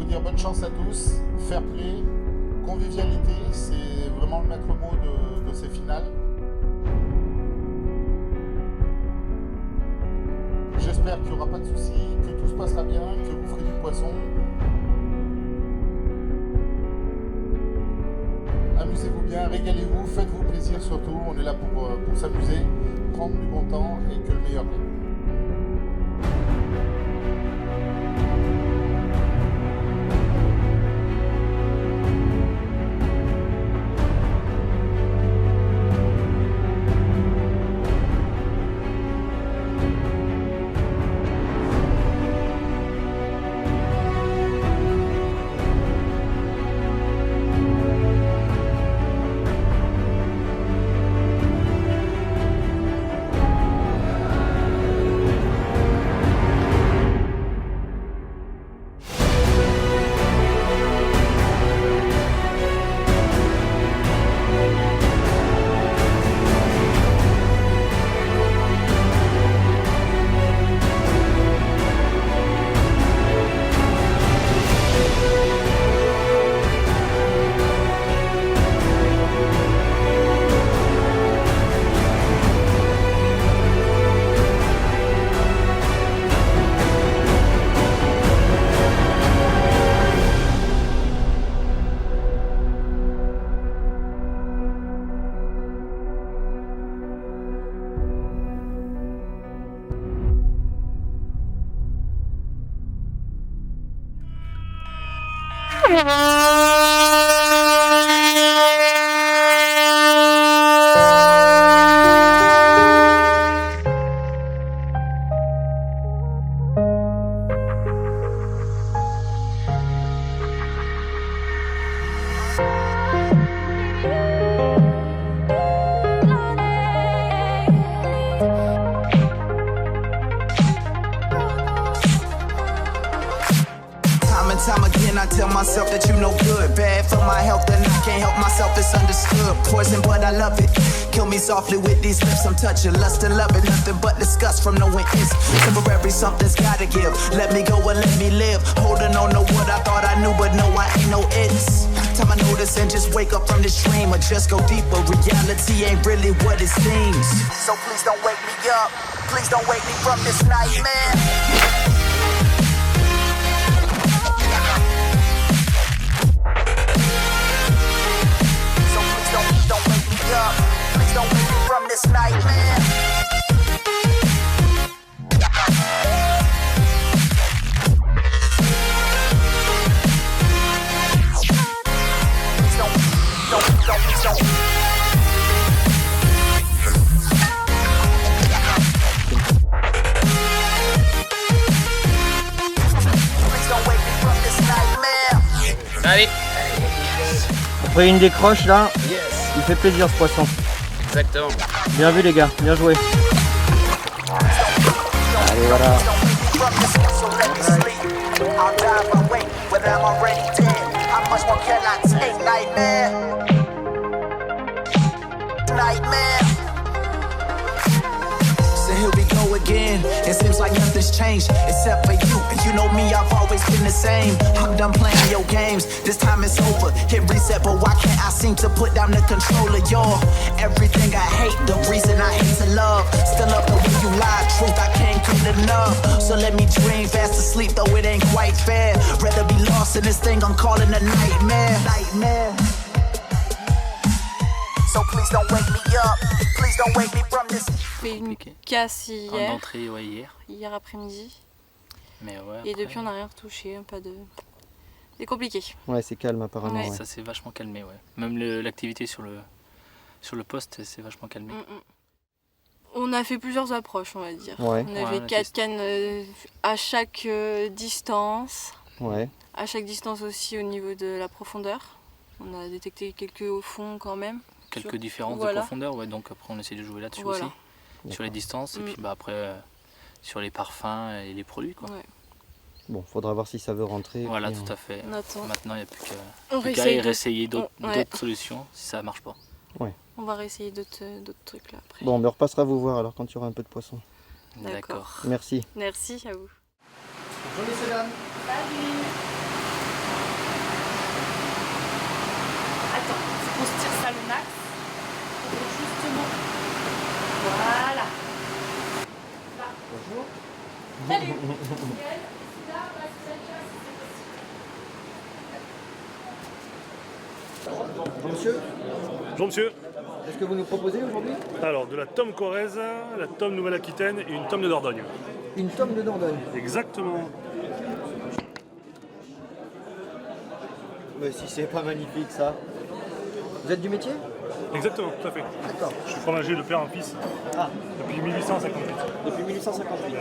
dire bonne chance à tous, fair play, convivialité, c'est vraiment le maître mot de ces finales. J'espère qu'il n'y aura pas de soucis, que tout se passera bien, que vous ferez du poisson. Amusez-vous bien, régalez-vous, faites-vous plaisir surtout. On est là pour s'amuser, prendre du bon temps et que le meilleur gagne. Time again, I tell myself that you no good. Bad for my health and I can't help myself, it's understood. Poison, but I love it. Kill me softly with these lips I'm touching. Lust and love it, nothing but disgust from knowing it's temporary, something's gotta give. Let me go and let me live. Holding on to what I thought I knew, but no, I ain't no it's. Time I notice and just wake up from this dream or just go deeper. Reality ain't really what it seems. So please don't wake me up. Please don't wake me from this nightmare. Please don't wake me from this nightmare. Please don't. Please don't wake me from this nightmare. Allez. Après une décroche là. Il fait plaisir ce poisson. Exactement. Bien vu les gars, bien joué. Allez voilà. Here we go again. It seems like nothing's changed except for you. And you know me, I've always been the same. I'm done playing your games. This time it's over. Hit reset, but why can't I seem to put down the controller? You're everything I hate, the reason I hate to love. Still up the way you lie, truth I can't get enough. So let me dream fast asleep, though it ain't quite fair. Rather be lost in this thing I'm calling a nightmare. So please don't wake me up. Please don't wake me from this. Fait une casse hier. En entrée, ouais, Hier après-midi. Mais ouais. Et depuis on n'a rien retouché, pas de. C'est compliqué. Ouais, c'est calme apparemment. Ouais. Ouais. Ça s'est vachement calmé, ouais. Même l'activité sur le poste s'est vachement calmée. On a fait plusieurs approches, on va dire. Ouais. On avait 4 cannes à chaque distance. Ouais. À chaque distance aussi au niveau de la profondeur. On a détecté quelques au fond quand même. Quelques différences de profondeur, ouais, donc après on essaie de jouer là-dessus aussi. Sur les distances, et puis bah, après sur les parfums et les produits, quoi. Ouais. Bon, faudra voir si ça veut rentrer. Voilà, tout à fait. Maintenant, il n'y a plus qu'à réessayer d'autres solutions si ça ne marche pas. Ouais. On va réessayer d'autres trucs là après. Bon, mais on repassera vous voir alors quand il y aura un peu de poisson. D'accord. Merci. Merci à vous. Bonjour messieurs dames. Salut. max. Justement. Voilà. Là. Bonjour. Salut. Bonjour monsieur, Bonjour monsieur. qu'est-ce que vous nous proposez aujourd'hui? Alors de la tome corrèze, la tome Nouvelle-Aquitaine et une tome de Dordogne. Une tome de Dordogne. Exactement. Mais si c'est pas magnifique ça. Vous êtes du métier? Exactement, tout à fait. D'accord. Je suis fromager de père en fils Ah, depuis 1858. depuis 1858.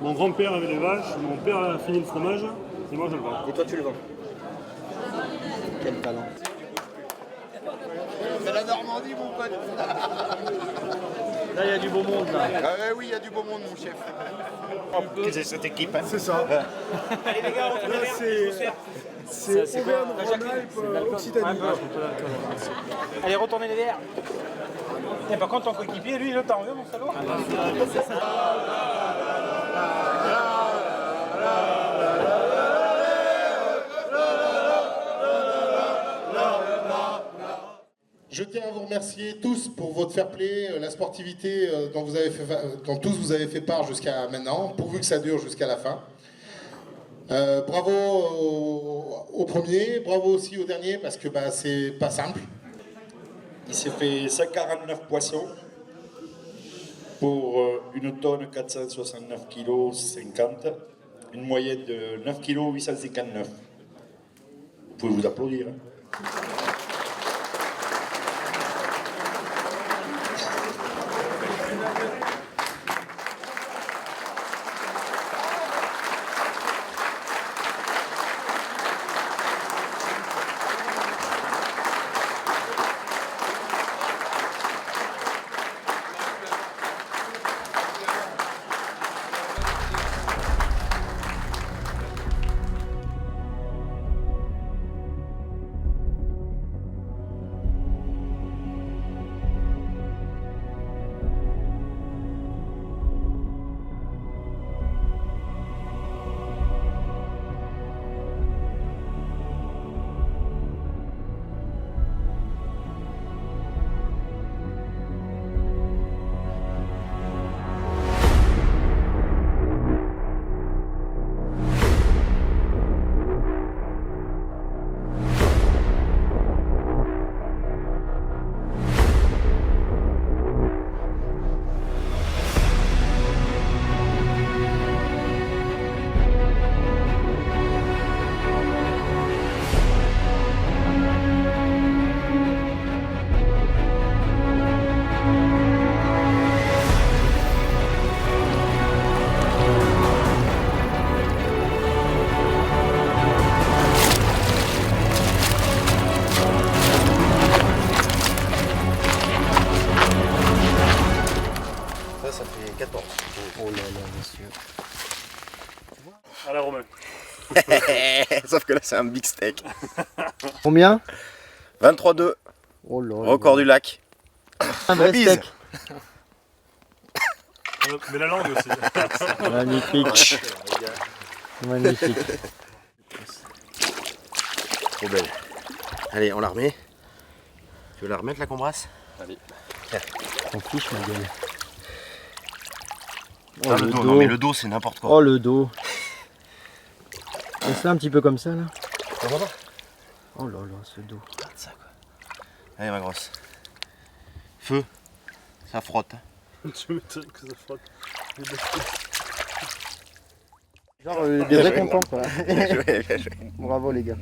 Mon grand-père avait les vaches, mon père a fini le fromage et moi je le vends. Et toi tu le vends. Quel talent. C'est la Normandie, mon pote. Là il y a du beau monde là. Ah oui, il y a du beau monde, mon chef. C'est cette équipe. Hein. C'est ça. Allez les gars, on là C'est Auvergne-Rhône-Alpes, Occitanie. Allez, retournez les verres. Et par contre, ton coéquipier, lui, il est temps, mon salaud. Je tiens à vous remercier tous pour votre fair play, la sportivité dont tous vous avez fait part jusqu'à maintenant, pourvu que ça dure jusqu'à la fin. Bravo au premier, bravo aussi au dernier, parce que c'est pas simple. Il s'est fait 149 poissons pour une tonne 469 kg 50, une moyenne de 9 kg 859. Vous pouvez vous applaudir. Hein. Ça fait 14. Oh là là monsieur. À la Romain. Sauf que là, c'est un big steak. Combien? 23,2. Oh là là. Record du lac. Un vrai bise. steak. Mais la langue aussi. Magnifique. Magnifique. Trop belle. Allez, on la remet. Tu veux la remettre, la combrasse? Allez. On fiche ma gueule. Ah, le dos. Non mais le dos, c'est n'importe quoi. Oh le dos. Laisse-la un petit peu comme ça là. Ça va pas? Oh là là, ce dos. Regarde ça quoi. Allez ma grosse. Feu. Ça frotte. Tu m'étonnes que ça frotte. Genre des vrais contents quoi. Bien joué, bien joué. Bravo les gars.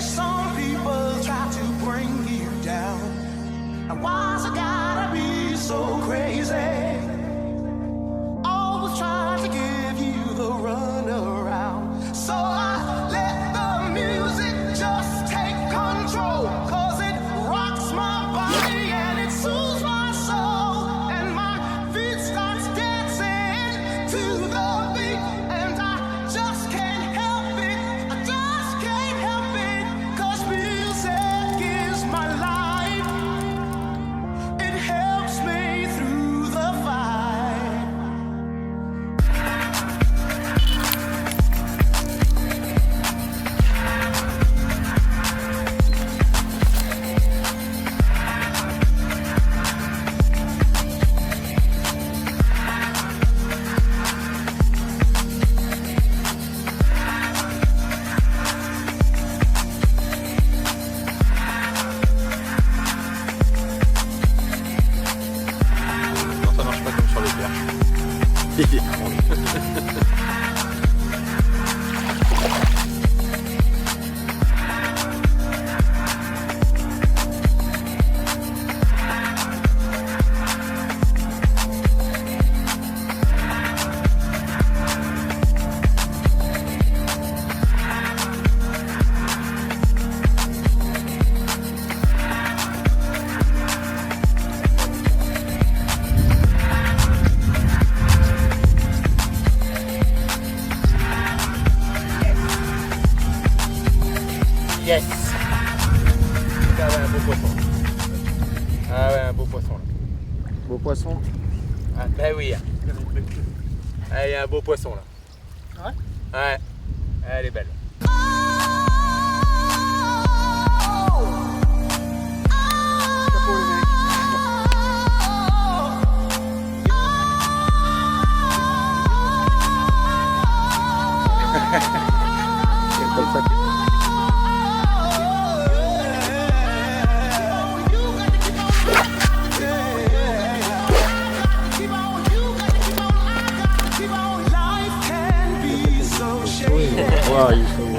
way some people try to bring you down. And why's it gotta be so crazy? Always trying to give you the runaround. So I let the music just take control, 'cause it rocks my body and it soothes my soul. And my feet starts dancing to the beat, and I just can't help it. I just can't help it, 'cause music is my life. It helps me through the fight. Non, ça marche pas comme sur les perches. Yes. Ah ouais, un beau poisson. Ah ouais, un beau poisson là. Beau poisson. Ah bah oui. Ah, il y a un beau poisson là. Ouais. Ouais. Elle est belle. C'est comme ça. Ouais, ils sont.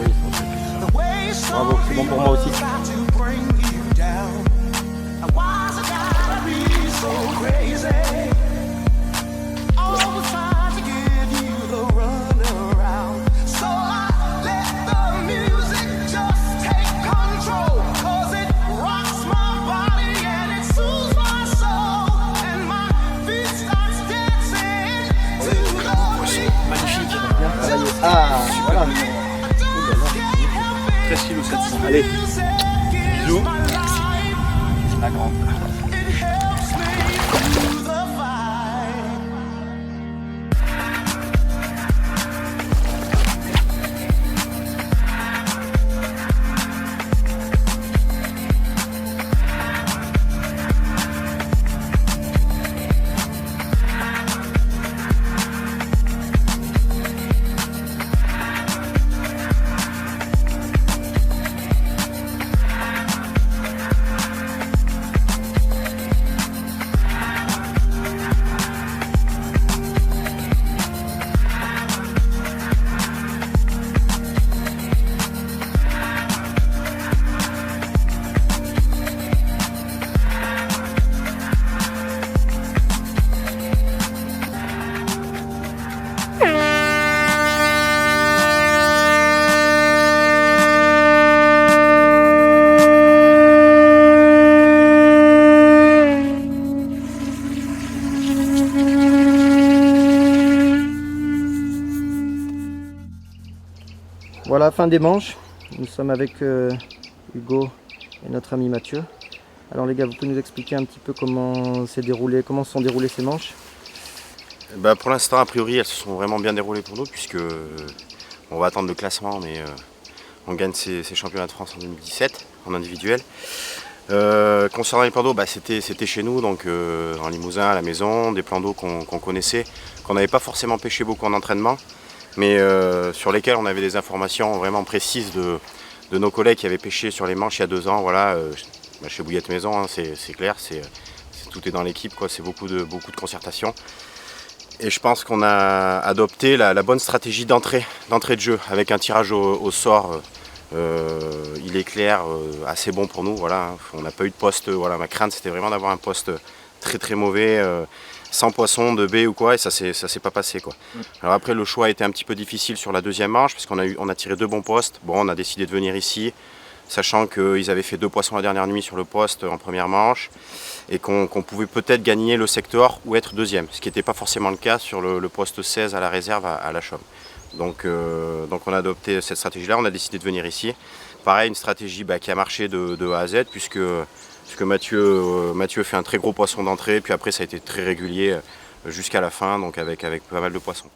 Bravo, c'est bon pour moi aussi. Ah, voilà. Très kilo 700. Allez. Bisous. La grande. Voilà, fin des manches. Nous sommes avec Hugo et notre ami Mathieu. Alors les gars, vous pouvez nous expliquer un petit peu comment se sont déroulées ces manches? Bah pour l'instant, a priori, elles se sont vraiment bien déroulées pour nous, puisque on va attendre le classement, mais on gagne ces championnats de France en 2017 en individuel. Concernant les plans d'eau, bah, c'était chez nous, donc en Limousin, à la maison, des plans d'eau qu'on connaissait, qu'on n'avait pas forcément pêché beaucoup en entraînement, mais sur lesquels on avait des informations vraiment précises de nos collègues qui avaient pêché sur les manches il y a 2 ans. Voilà, chez Bouillette Maison, hein, c'est clair, tout est dans l'équipe, c'est beaucoup de concertation. Et je pense qu'on a adopté la bonne stratégie d'entrée de jeu, avec un tirage au sort Il est clair, assez bon pour nous. Voilà. On n'a pas eu de poste. Voilà. Ma crainte, c'était vraiment d'avoir un poste très très mauvais, sans poisson, de baie ou quoi, et ça s'est pas passé, quoi. Alors après, le choix a été un petit peu difficile sur la deuxième manche, parce qu'on a tiré 2 bons postes. Bon, on a décidé de venir ici, sachant qu'ils avaient fait 2 poissons la dernière nuit sur le poste en première manche, et qu'on pouvait peut-être gagner le secteur ou être deuxième, ce qui n'était pas forcément le cas sur le poste 16 à la réserve à la Chaume. Donc on a adopté cette stratégie-là, on a décidé de venir ici. Pareil, une stratégie qui a marché de A à Z, puisque Mathieu fait un très gros poisson d'entrée, puis après ça a été très régulier jusqu'à la fin, donc avec pas mal de poissons.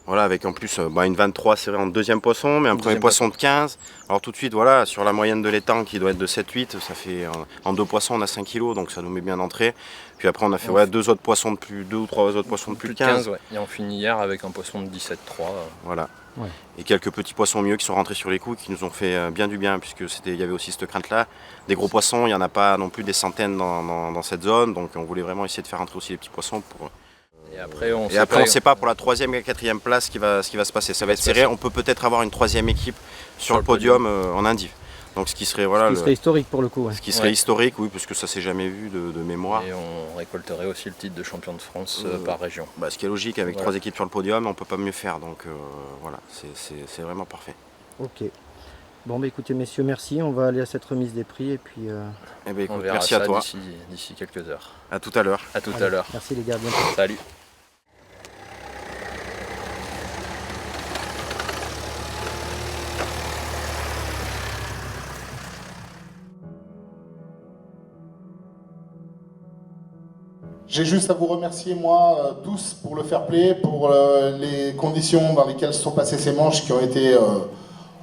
Voilà, avec en plus une 23, c'est vrai, en deuxième poisson, mais un premier poisson de 15. Alors tout de suite, voilà, sur la moyenne de l'étang qui doit être de 7-8, ça fait en 2 poissons on a 5 kg, donc ça nous met bien d'entrée. Puis après on a fait 2 ou 3 autres poissons de plus de 15. Ouais. Et on finit hier avec un poisson de 17,3. Voilà. Ouais. Et quelques petits poissons mieux qui sont rentrés sur les coups, qui nous ont fait bien du bien, puisque il y avait aussi cette crainte-là. Des gros poissons, il n'y en a pas non plus des centaines dans cette zone, donc on voulait vraiment essayer de faire rentrer aussi les petits poissons pour... Et après, on ne sait pas pour la 3e et la 4e place ce qui va se passer. Ça va être serré. On peut peut-être avoir une 3e équipe sur le podium en Indiv. Donc ce qui serait serait historique pour le coup. Ouais. Ce qui serait historique, oui, parce que ça s'est jamais vu de mémoire. Et on récolterait aussi le titre de champion de France par région. Ce qui est logique, avec 3 équipes sur le podium, on peut pas mieux faire. Donc voilà, c'est vraiment parfait. Ok. Bon écoutez messieurs, merci. On va aller à cette remise des prix et puis. Écoute, on verra merci à toi. D'ici quelques heures. À tout à l'heure. À tout à l'heure. Merci les gars. Bientôt. Salut. J'ai juste à vous remercier, moi, tous, pour le fair play, pour les conditions dans lesquelles se sont passées ces manches qui ont été,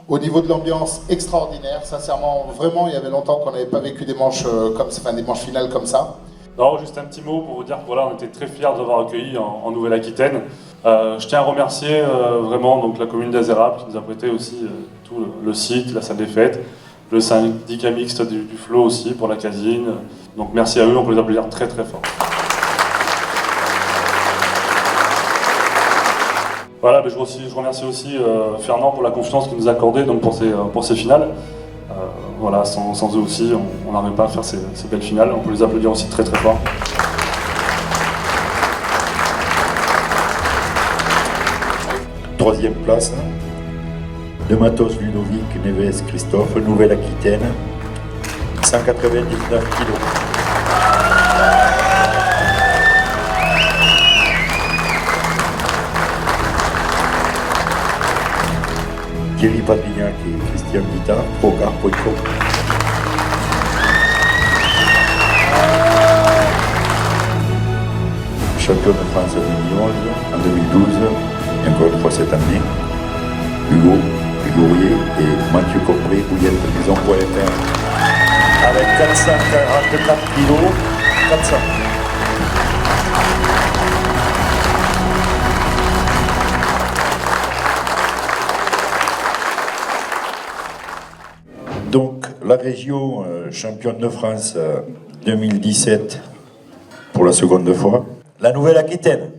au niveau de l'ambiance, extraordinaires. Sincèrement, vraiment, il y avait longtemps qu'on n'avait pas vécu des manches des manches finales comme ça. Non, juste un petit mot pour vous dire que voilà, on était très fiers de vous avoir accueillis en Nouvelle-Aquitaine. Je tiens à remercier vraiment donc, la commune d'Azérable qui nous a prêté aussi tout le site, la salle des fêtes, le syndicat mixte du Flot aussi pour la casine. Donc merci à eux, on peut les applaudir très très fort. Voilà, je remercie aussi Fernand pour la confiance qu'il nous a accordée donc pour ces finales. Voilà, sans eux aussi, on n'arrive pas à faire ces belles finales. On peut les applaudir aussi très très fort. Troisième place, de Matos Ludovic Neves Christophe, Nouvelle-Aquitaine, 199 kg. Thierry Padrignac et Christian Guittard, Procar.com. Champion de France en 2011, en 2012, et encore une fois cette année, Hugo Gourier et Mathieu Compré, Bouillette Maison.fr. Avec 444 kg, 400. Donc la région championne de France 2017 pour la seconde fois, la Nouvelle-Aquitaine.